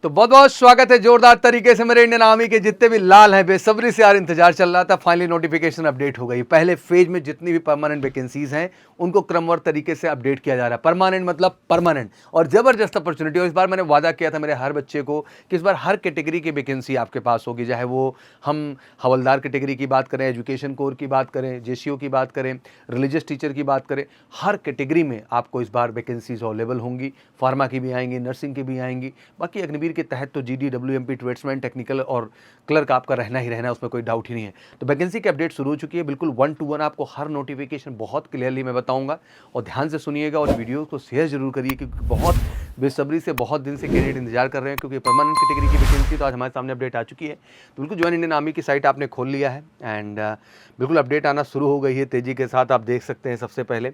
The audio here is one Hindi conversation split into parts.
तो बहुत बहुत स्वागत है जोरदार तरीके से मेरे इंडियन आर्मी के जितने भी लाल हैं, बेसब्री से यार इंतजार चल रहा था। फाइनली नोटिफिकेशन अपडेट हो गई। पहले फेज में जितनी भी परमानेंट वैकेंसीज हैं उनको क्रमवार तरीके से अपडेट किया जा रहा है। परमानेंट मतलब परमानेंट और जबरदस्त अपॉर्चुनिटी। और इस बार मैंने वादा किया था मेरे हर बच्चे को कि इस बार हर कैटेगरी की वैकेंसी आपके पास होगी, चाहे वो हम हवलदार कैटेगरी की बात करें, एजुकेशन कोर की बात करें, जेसीओ की बात करें, रिलीजियस टीचर की बात करें, हर कैटेगरी में आपको इस बार वैकेंसीज अवेलेबल होंगी। फार्मा की भी आएंगी, नर्सिंग की भी आएंगी। बाकी अग्निवीर के तहत तो जीडी, डब्ल्यूएमपी, ट्रेड्समैन, टेक्निकल और क्लर्क आपका रहना ही रहना है, उसमें कोई डाउट ही नहीं है। तो वैकेंसी की अपडेट शुरू हो चुकी है, बिल्कुल 1 to 1 आपको हर नोटिफिकेशन बहुत क्लियरली मैं बताऊंगा। और ध्यान से सुनिएगा और वीडियो को शेयर जरूर करिए, क्योंकि बहुत बेसब्री से बहुत दिन से कैंडिडेट इंतजार कर रहे हैं, क्योंकि परमानेंट कैटेगरी की वैकेंसी तो आज हमारे सामने अपडेट आ चुकी है। तो बिल्कुल ज्वाइन इंडियन आर्मी की साइट आपने खोल लिया है एंड बिल्कुल अपडेट आना शुरू हो गई है तेजी के साथ। आप देख सकते हैं सबसे पहले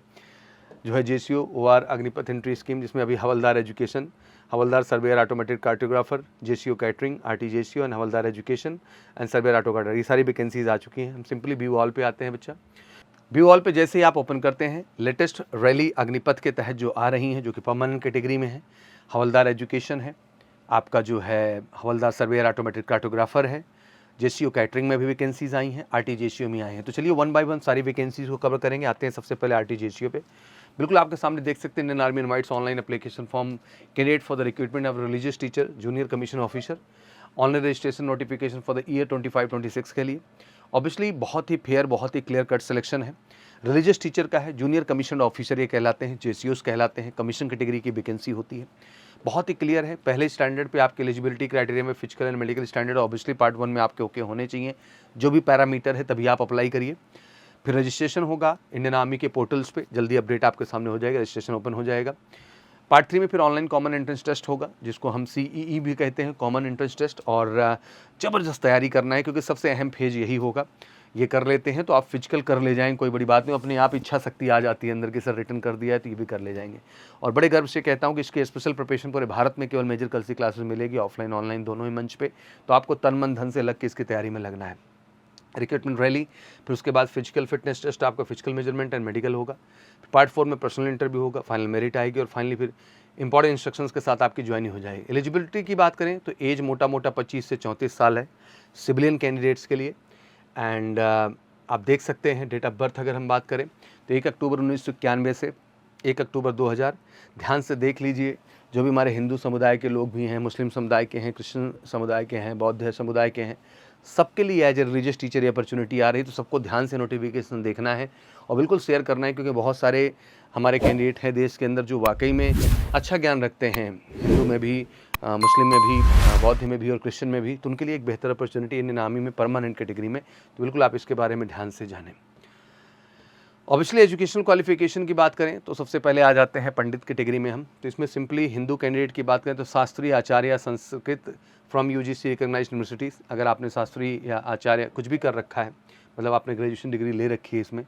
जो है JCO OR Agnipath entry scheme, जिसमें अभी havildar education, havildar surveyor automated cartographer, JCO catering, RT JCO and havildar education and surveyor auto carter, ये सारी वैकेंसीज आ चुकी हैं। हम सिंपली व्यू ऑल पे आते हैं बच्चा। व्यू ऑल पे जैसे ही आप ओपन करते हैं, लेटेस्ट रैली अग्निपथ के तहत जो आ रही हैं, जो कि परमानेंट कैटेगरी में है, हवलदार एजुकेशन है, आपका जो है हवलदार सर्वेयर ऑटोमेटेड कार्टोग्राफर है, जेसीओ कैटरिंग में भी वैकेंसीज आई हैं, आरटी जेसीओ में आई हैं। तो चलिए 1 by 1 सारी वैकेंसीज को कवर करेंगे। आते हैं सबसे पहले आरटी जेसीओ पे। बिल्कुल आपके सामने देख सकते हैं, Indian army invites online application form candidate for the recruitment of religious teacher, junior commission officer, online registration notification for the year 25-26 के लिए। ऑब्वियसली बहुत ही फेयर, बहुत ही क्लियर कट सिलेक्शन है। रिलीजियस टीचर का है, जूनियर कमीशन ऑफिसर ये कहलाते हैं, जेसीओस कहलाते हैं, कमीशन कैटेगरी की वैकेंसी होती है। बहुत ही क्लियर है। पहले स्टैंडर्ड पे आपके एलिजिबिलिटी क्राइटेरिया में physical and medical standard obviously part 1 में आपके ओके होने चाहिए। जो भी पैरामीटर है तभी आप अप्लाई करिए। फिर रजिस्ट्रेशन होगा इंडियन आर्मी के पोर्टल्स पे, जल्दी अपडेट आपके सामने हो जाएगा, रजिस्ट्रेशन ओपन हो जाएगा। पार्ट 3 में फिर ऑनलाइन कॉमन एंट्रेंस टेस्ट होगा, जिसको हम सीईई भी कहते हैं, कॉमन एंट्रेंस टेस्ट। और ज़बरदस्त तैयारी करना है, क्योंकि सबसे अहम फेज यही होगा। ये कर लेते हैं तो आप फिजिकल कर ले जाएंगे, कोई बड़ी बात नहीं, अपने आप इच्छा शक्ति आ जाती है अंदर की, सर रिटर्न कर दिया है तो ये भी कर ले जाएंगे। और बड़े गर्व से कहता हूँ कि इसके स्पेशल प्रिपरेशन पूरे भारत में केवल मेजर कल्सी क्लासेस मिलेगी, ऑफलाइन ऑनलाइन दोनों ही मंच पे। तो आपको तन मन धन से लग के इसकी तैयारी में लगना है। रिक्रूटमेंट रैली, फिर उसके बाद फिजिकल फिटनेस टेस्ट, आपका फिजिकल मेजरमेंट एंड मेडिकल होगा। पार्ट 4 में पर्सनल इंटरव्यू होगा, फाइनल मेरिट आएगी और फाइनली फिर इंपॉर्टेंट इंस्ट्रक्शंस के साथ आपकी ज्वाइनिंग हो जाएगी। एलिजिबिलिटी की बात करें तो एज मोटा मोटा 25 से 34 साल है सिविलियन कैंडिडेट्स के लिए। एंड आप देख सकते हैं डेट ऑफ बर्थ अगर हम बात करें तो 1 अक्टूबर 1991 से 1 अक्टूबर 2000। ध्यान से देख लीजिए, जो भी हमारे हिंदू समुदाय के लोग भी हैं, मुस्लिम समुदाय के हैं, क्रिश्चियन समुदाय के हैं, बौद्ध समुदाय के हैं, सबके लिए एज ए रिलीजियस टीचर ये अपॉर्चुनिटी आ रही है। तो सबको ध्यान से नोटिफिकेशन देखना है और बिल्कुल शेयर करना है, क्योंकि बहुत सारे हमारे कैंडिडेट हैं देश के अंदर जो वाकई में अच्छा ज्ञान रखते हैं, हिंदू में भी, मुस्लिम में भी, बौद्ध में भी और क्रिश्चियन में भी। तो उनके लिए एक बेहतर अपॉर्चुनिटी इंडियन आर्मी में परमानेंट कैटेगरी में, तो बिल्कुल आप इसके बारे में ध्यान से जानें। ऑब्वियसली एजुकेशनल क्वालिफिकेशन की बात करें तो सबसे पहले आ जाते हैं पंडित कैटेगरी में हम। तो इसमें सिंपली हिंदू कैंडिडेट की बात करें तो Shastri, Acharya, Sanskrit from UGC recognised universities. अगर आपने शास्त्री या आचार्य कुछ भी कर रखा है, मतलब आपने ग्रेजुएशन डिग्री ले रखी है इसमें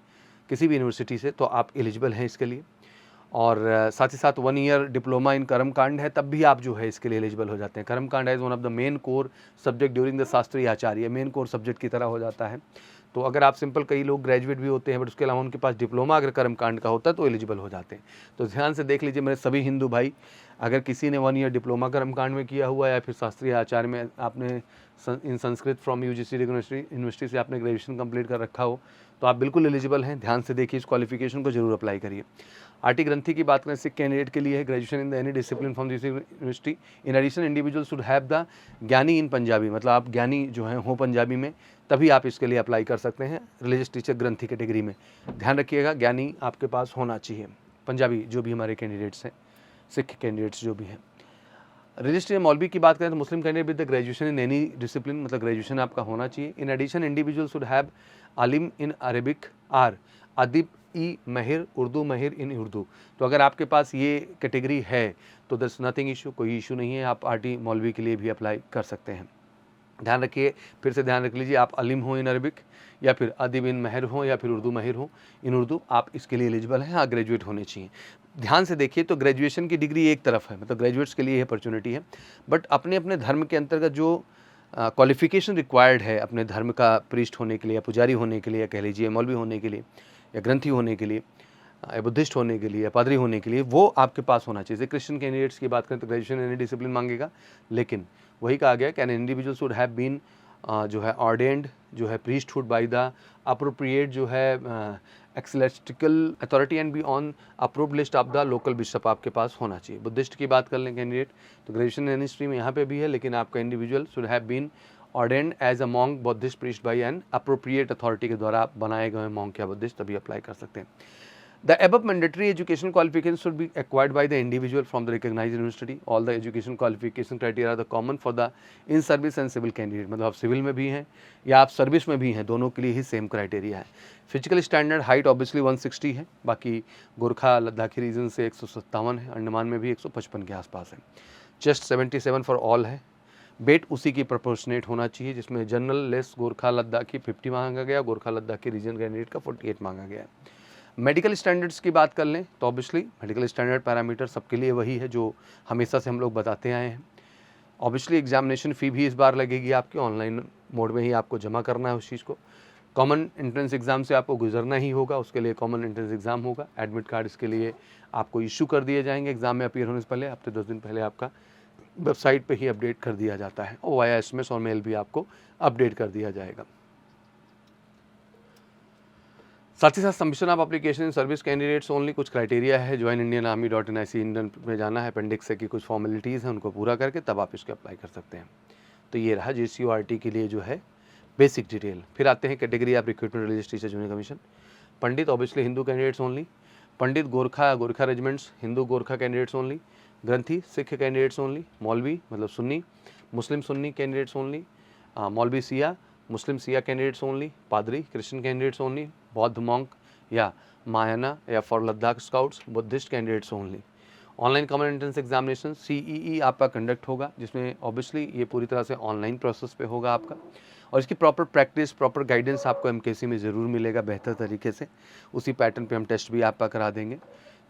किसी भी यूनिवर्सिटी से, तो आप एलिजिबल हैं इसके लिए। और साथ ही साथ 1 ईयर डिप्लोमा इन कर्मकांड है, तब भी आप जो है इसके लिए एलिजिबल हो जाते हैं। Karmakand as one of the main core subject during the Shastri Acharya, main core subject की तरह हो जाता है। तो अगर आप सिंपल, कई लोग ग्रेजुएट भी होते हैं बट उसके अलावा उनके पास डिप्लोमा अगर कर्मकांड का होता है तो एलिजिबल हो जाते हैं। तो ध्यान से देख लीजिए मेरे सभी हिंदू भाई, अगर किसी ने 1 ईयर डिप्लोमा कर्मकांड में किया हुआ या फिर शास्त्रीय आचार्य में आपने इन संस्कृत फ्रॉम यूजीसी यूनिवर्सिटी से आपने ग्रेजुएशन कंप्लीट कर रखा हो, तो आप बिल्कुल एलिजिबल हैं। ध्यान से देखिए, इस क्वालिफिकेशन को जरूर अप्लाई करिए। आरटी ग्रंथी की बात करें, सिख कैंडिडेट के लिए है, graduation in the any discipline from this university. In addition individual should have the Giani in Punjabi, मतलब आप ज्ञानी जो हैं हो पंजाबी में, तभी आप इसके लिए अप्लाई कर सकते हैं रिलीजियस टीचर ग्रंथी कैटेगरी में। ध्यान रखिएगा, ज्ञानी आपके पास होना चाहिए। पंजाबी जो भी हमारे कैंडिडेट्स हैं, सिख कैंडिडेट्स जो भी हैं। रजिस्ट्री मौलवी की बात करें तो Muslim candidate with the graduation in any discipline, मतलब ग्रेजुएशन आपका होना चाहिए। In addition individual should have Alim in Arabic are अदिब ई महिर उर्दू महिर इन उर्दू। तो अगर आपके पास ये कैटेगरी है तो दस नथिंग इशू, कोई इशू नहीं है, आप आरटी मौलवी के लिए भी अप्लाई कर सकते हैं। ध्यान रखिए, फिर से ध्यान रख लीजिए, आप अलिम हो इन अरबिक या फिर अदिब इन महर हो या फिर उर्दू महिर हो इन उर्दू, आप इसके लिए एलिजिबल हैं। हाँ, ग्रेजुएट होने चाहिए। ध्यान से देखिए, तो ग्रेजुएशन की डिग्री एक तरफ है, मतलब ग्रेजुएट्स के लिए ये अपॉर्चुनिटी है, बट अपने अपने धर्म के अंतर्गत जो क्वालिफिकेशन रिक्वायर्ड है अपने धर्म का प्रीस्ट होने के लिए या पुजारी होने के लिए, या कह लीजिए मौलवी होने के लिए या ग्रंथी होने के लिए, बुद्धिस्ट होने के लिए, पादरी होने के लिए, वो आपके पास होना चाहिए। क्रिश्चियन कैंडिडेट्स की बात करें तो ग्रेजुएशन एनी डिसिप्लिन मांगेगा, लेकिन वही कहा गया कि an individual should have been जो है ऑर्डेंड जो है प्रीस्टहुड बाय द अप्रोप्रिएट जो है ecclesiastical authority and be on approved list of the local bishop आपके पास होना चाहिए। बुद्धिस्ट की बात कर लें कैंडिडेट तो ग्रेजुएशन एनी स्ट्रीम यहाँ पे भी है, लेकिन आपका individual should have been ordained as a monk Buddhist priest by an appropriate authority के द्वारा बनाए गए मॉन्क या बुद्धिस्ट, तभी अप्लाई कर सकते हैं। The above mandatory education qualifications should be acquired by the individual from the recognized university. All the education qualification criteria are the common for the in service and civil candidate. मतलब आप सिविल में भी हैं या आप सर्विस में भी हैं, दोनों के लिए ही सेम क्राइटेरिया है। फिजिकल स्टैंडर्ड हाइट ऑब्वियसली 160 है, बाकी गोरखा लद्दाखी रीजन से 157 है, अंडमान में भी 155 के आसपास है। चेस्ट 77 फॉर ऑल है। वेट उसी की प्रोपोर्शनेट होना चाहिए, जिसमें जनरल लेस गोरखा लद्दाखी 50 मांगा गया, गोरखा लद्दाखी रीजन कैंडिडेट का 48 मांगा गया है। मेडिकल स्टैंडर्ड्स की बात कर लें तो ऑब्वियसली मेडिकल स्टैंडर्ड पैरामीटर सबके लिए वही है जो हमेशा से हम लोग बताते आए हैं। ऑब्वियसली एग्जामिनेशन फ़ी भी इस बार लगेगी आपकी, ऑनलाइन मोड में ही आपको जमा करना है उस चीज़ को। कॉमन एंट्रेंस एग्ज़ाम से आपको गुजरना ही होगा, उसके लिए कॉमन एंट्रेंस एग्ज़ाम होगा। एडमिट कार्ड इसके लिए आपको इशू कर दिए जाएंगे एग्ज़ाम में अपीयर होने से पहले, हफ्ते 10 दिन पहले आपका वेबसाइट पे ही अपडेट कर दिया जाता है, और वाया SMS और मेल भी आपको अपडेट कर दिया जाएगा। साथ ही साथ submission of application in service candidates only, कुछ क्राइटेरिया है, joinindianarmy.nic इंडियन में जाना है, अपेंडिक्स है कि कुछ फॉर्मेलिटीज़ हैं उनको पूरा करके तब आप इसके अप्लाई कर सकते हैं। तो ये रहा JCORT के लिए जो है बेसिक डिटेल। फिर आते हैं category of recruitment religious teacher junior commission. Pandit obviously Hindu candidates only, Pandit Gorkha regiments Hindu Gorkha candidates only, granthi Sikh candidates only, मौलवी मतलब सुन्नी मुस्लिम सुन्नी कैंडिडेट्स ओनली, मौलवी सिया मुस्लिम सिया कैंडिडेट्स ओनली, पादरी क्रिश्चियन कैंडिडेट्स ओनली, बौद्ध मॉन्क या मायाना या for Ladakh scouts Buddhist candidates only. Online common entrance examination CEE आपका कंडक्ट होगा, जिसमें ऑब्वियसली ये पूरी तरह से ऑनलाइन प्रोसेस पे होगा आपका, और इसकी प्रॉपर प्रैक्टिस प्रॉपर गाइडेंस आपको MKC में ज़रूर मिलेगा बेहतर तरीके से। उसी पैटर्न पे हम टेस्ट भी आपका करा देंगे।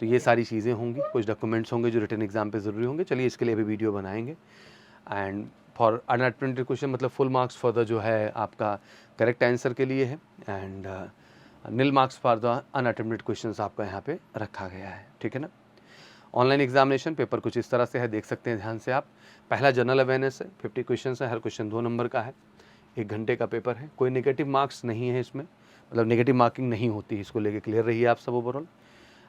तो ये सारी चीज़ें होंगी, कुछ डॉक्यूमेंट्स होंगे जो रिटन एग्जाम पे ज़रूरी होंगे। चलिए इसके लिए अभी वीडियो बनाएंगे। एंड फॉर अनअटेम्प्टेड क्वेश्चन मतलब फुल मार्क्स फॉर द जो है आपका करेक्ट आंसर के लिए है, and nil marks for the unattempted questions आपका यहाँ पे रखा गया है, ठीक है ना। ऑनलाइन एग्जामिनेशन पेपर कुछ इस तरह से है, देख सकते हैं ध्यान से आप। पहला जनरल अवेयरनेस है, 50 क्वेश्चन है, हर क्वेश्चन 2 नंबर का है, 1 घंटे का पेपर है। कोई नेगेटिव मार्क्स नहीं है इसमें, मतलब नेगेटिव मार्किंग नहीं होती, इसको लेके क्लियर रहिए आप सब ओवरऑल।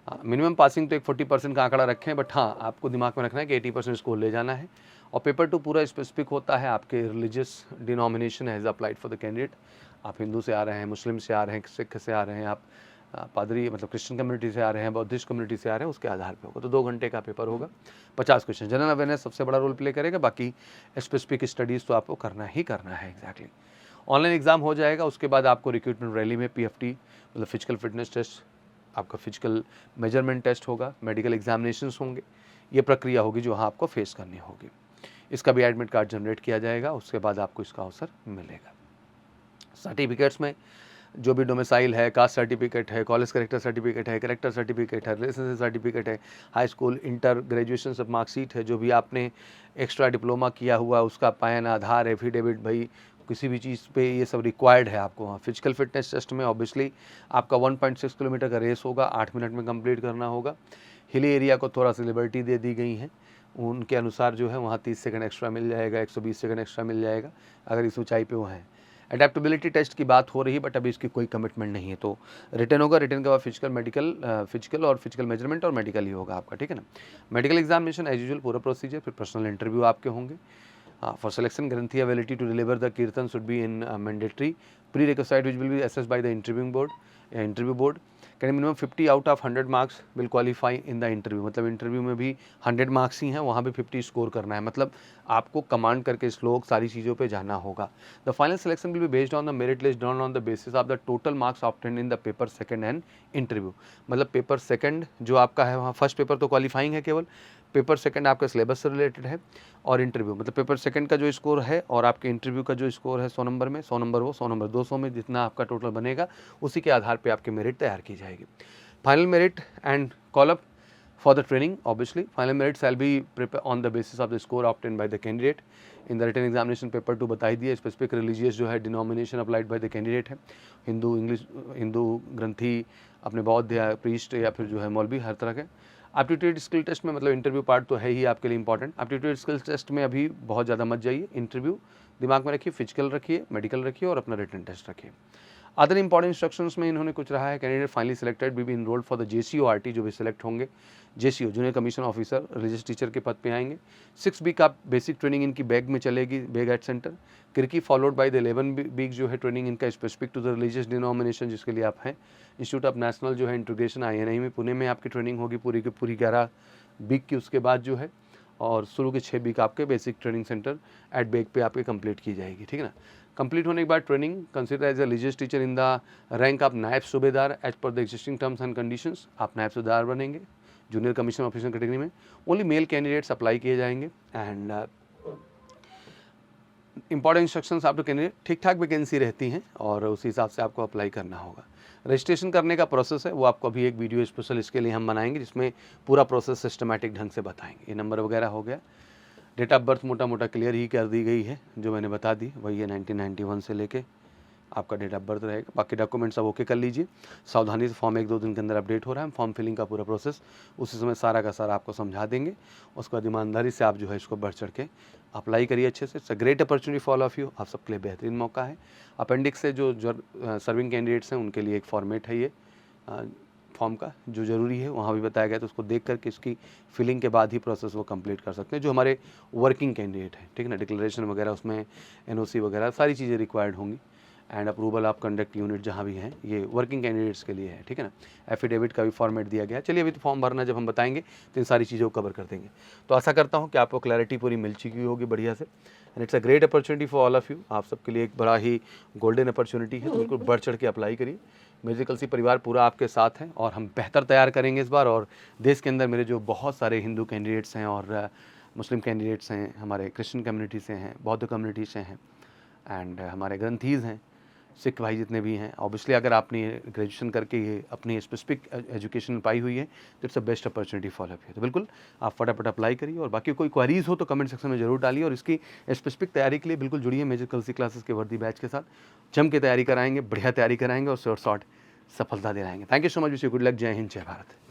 मिनिमम पासिंग तो एक 40% का आंकड़ा रखें, बट हाँ आपको दिमाग में रखना है कि 80% स्कोर ले जाना है। और पेपर 2 पूरा स्पेसिफिक होता है आपके religious denomination has applied for the candidate. आप हिंदू से आ रहे हैं, मुस्लिम से आ रहे हैं, सिख से आ रहे हैं, आप पादरी मतलब क्रिश्चियन कम्युनिटी से आ रहे हैं, बौद्धिस्ट कम्युनिटी से आ रहे हैं, उसके आधार पे होगा। तो 2 घंटे का पेपर होगा, 50 क्वेश्चन। जनरल अवेयरनेस सबसे बड़ा रोल प्ले करेगा, बाकी स्पेसिफिक स्टडीज़ तो आपको करना ही करना है एग्जैक्टली। ऑनलाइन एग्जाम हो जाएगा, उसके बाद आपको रिक्रूटमेंट रैली में PFT मतलब फिजिकल फिटनेस टेस्ट, आपका फिजिकल मेजरमेंट टेस्ट होगा, मेडिकल एग्जामिनेशंस होंगे, ये प्रक्रिया होगी जो आपको फेस करनी होगी। इसका भी एडमिट कार्ड जनरेट किया जाएगा, उसके बाद आपको इसका अवसर मिलेगा। सर्टिफिकेट्स में जो भी डोमिसाइल है, कास्ट सर्टिफिकेट है, कॉलेज करेक्टर सर्टिफिकेट है, करेक्टर सर्टिफिकेट है, रिलेशनशिप सर्टिफिकेट है, हाई स्कूल इंटर ग्रेजुएशन सब मार्कशीट है, जो भी आपने एक्स्ट्रा डिप्लोमा किया हुआ उसका पैन, आधार, एफिडेविट, भाई किसी भी चीज़ पे ये सब रिक्वायर्ड है आपको। वहाँ फिजिकल फिटनेस टेस्ट में ऑब्वियसली आपका 1.6 किलोमीटर का रेस होगा, 8 मिनट में कंप्लीट करना होगा। हिली एरिया को थोड़ा सी लिबर्टी दे दी गई है, उनके अनुसार जो है वहाँ 30 सेकंड एक्स्ट्रा मिल जाएगा, 120 सेकंड एक्स्ट्रा मिल जाएगा अगर इस ऊंचाई पे वो है। एडेप्टेबिलिटी टेस्ट की बात हो रही है, बट अभी इसकी कोई कमिटमेंट नहीं है। तो रिटर्न होगा, रिटर्न के बाद फिजिकल और फिजिकल मेजरमेंट और मेडिकल ही होगा आपका, ठीक है ना। मेडिकल एग्जामिनेशन एज यूजुअल पूरा प्रोसीजर, फिर पर्सनल इंटरव्यू आपके होंगे। For selection granthi ability to deliver the kirtan should be in mandatory pre request which will be assessed by the interview board. Can minimum 50 out of 100 marks will qualify in the interview, मतलब इंटरव्यू में भी 100 मार्क्स ही हैं, वहाँ भी 50 स्कोर करना है, मतलब आपको कमांड करके श्लोक सारी चीज़ों पे जाना होगा। The final selection will be based on the merit list down on the basis of the total marks obtained in the paper second and interview. मतलब पेपर सेकंड जो आपका है वहाँ फर्स्ट पेपर तो क्वालिफाइंग है केवल, पेपर सेकंड आपका सिलेबस से रिलेटेड है, और इंटरव्यू मतलब पेपर सेकंड का जो स्कोर है और आपके इंटरव्यू का जो स्कोर है 100 नंबर में, 100 नंबर वो 100 नंबर 200 में जितना आपका टोटल बनेगा उसी के आधार पे आपकी मेरिट तैयार की जाएगी। Final merit and call up for the training, obviously final merit shall be prepared on the basis of the score obtained by the candidate in the written examination paper 2 बता ही दिया। स्पेसिफिक रिलीजियस जो है denomination applied by the candidate है, हिंदू, इंग्लिश, हिंदू ग्रंथी, अपने बौद्ध या प्रीस्ट या फिर जो है मौलवी, हर तरह के। एप्टीट्यूड स्किल टेस्ट में मतलब इंटरव्यू पार्ट तो है ही आपके लिए इंपॉर्टेंट। एप्टीट्यूड स्किल टेस्ट में अभी बहुत ज़्यादा मत जाइए, इंटरव्यू दिमाग में रखिए, फिजिकल रखिए, मेडिकल रखिए और अपना रिटन टेस्ट रखिए। अदर इंपॉर्टेंट इंस्ट्रक्शंस में इन्होंने कुछ रहा है, candidate finally selected B enrolled for the JCORT, जो भी सिलेक्ट होंगे, JCO junior commission officer religious teacher के पद पे आएंगे। 6 वीक आप बेसिक ट्रेनिंग इनकी बैग में चलेगी, bag at centre Kirkee, followed by the 11 week जो है ट्रेनिंग इनका specific to the religious denomination जिसके लिए आप हैं। इंस्टीट्यूट ऑफ नेशनल जो है इंटीग्रेशन INI में पुणे में आपकी ट्रेनिंग होगी पूरी की पूरी 11 वीक की, उसके बाद जो है और शुरू के 6 वीक आपके basic training centre at bag पे आपके कंप्लीट की जाएगी, ठीक है ना। कंप्लीट होने के बाद training consider as a religious teacher in the rank of Naib Subedar as per the existing terms and conditions. आप नायब सूबेदार बनेंगे जूनियर कमीशन ऑफिसर कैटेगरी में। ओनली मेल कैंडिडेट्स अप्लाई किए जाएंगे एंड इंपॉर्टेंट इंस्ट्रक्शंस आप कैंडिडेट ठीक ठाक वैकेंसी रहती हैं और उस हिसाब से आपको अप्लाई करना होगा। रजिस्ट्रेशन करने का प्रोसेस है वो आपको अभी एक वीडियो स्पेशल इसके लिए हम बनाएंगे जिसमें पूरा प्रोसेस सिस्टमैटिक ढंग से बताएंगे। ये नंबर वगैरह हो गया, डेट ऑफ बर्थ मोटा मोटा क्लियर ही कर दी गई है, जो मैंने बता दी वही है 1991 से लेके आपका डेट ऑफ बर्थ रहेगा। बाकी डॉक्यूमेंट्स सब ओके कर लीजिए, सावधानी से फॉर्म 1-2 दिन के अंदर अपडेट हो रहा है। फॉर्म फिलिंग का पूरा प्रोसेस उसी समय सारा का सारा आपको समझा देंगे। उसके बाद ईमानदारी से आप जो है इसको बढ़ चढ़ के अप्लाई करिए अच्छे से। It's a great opportunity for all of you, आप सबके लिए बेहतरीन मौका है। अपेंडिक्स से जो सर्विंग कैंडिडेट्स हैं उनके लिए एक फॉर्मेट है ये फॉर्म का जो ज़रूरी है, वहाँ भी बताया गया, तो उसको देख करके इसकी फिलिंग के बाद ही प्रोसेस वो कंप्लीट कर सकते हैं जो हमारे वर्किंग कैंडिडेट हैं, ठीक है ना। डिक्लेरेशन वगैरह उसमें NOC वगैरह सारी चीज़ें रिक्वायर्ड होंगी and approval of conduct unit जहाँ भी हैं, ये वर्किंग कैंडिडेट्स के लिए है, ठीक है ना। एफिडेविट का भी फॉर्मेट दिया गया है। चलिए अभी तो फॉर्म भरना जब हम बताएंगे तो इन सारी चीज़ों को कवर कर देंगे। तो आशा करता हूँ कि आपको क्लैरिटी पूरी मिल चुकी होगी बढ़िया से and it's a great opportunity for all of you. आप सबके लिए एक बड़ा ही गोल्डन अपॉर्चुनिटी है, तो बिल्कुल बढ़ चढ़ के अप्लाई करिए। म्यूजिकल सी परिवार पूरा आपके साथ है और हम बेहतर तैयार करेंगे इस बार। और देश के अंदर मेरे जो बहुत सारे हिंदू कैंडिडेट्स हैं और मुस्लिम कैंडिडेट्स हैं, हमारे क्रिश्चियन कम्युनिटी से हैं, बौद्ध कम्युनिटी से हैं एंड हमारे ग्रंथीज़ हैं, सिख भाई जितने भी हैं। ऑब्वियसली अगर आपने ग्रेजुएशन करके ये अपनी स्पेसिफिक एजुकेशन पाई हुई है तो it's a best opportunity for of you. तो बिल्कुल आप फटाफट अप्लाई करिए और बाकी कोई क्वारीज हो तो कमेंट सेक्शन में जरूर डालिए और इसकी स्पेसिफिक तैयारी के लिए बिल्कुल जुड़िए मेजर कलसी क्लासेस के वर्दी बैच के साथ। जम के तैयारी कराएंगे, बढ़िया तैयारी कराएंगे और शॉर्ट सफलता दिलाएंगे। Thank you so much, wish you good luck. जय हिंद, जय भारत।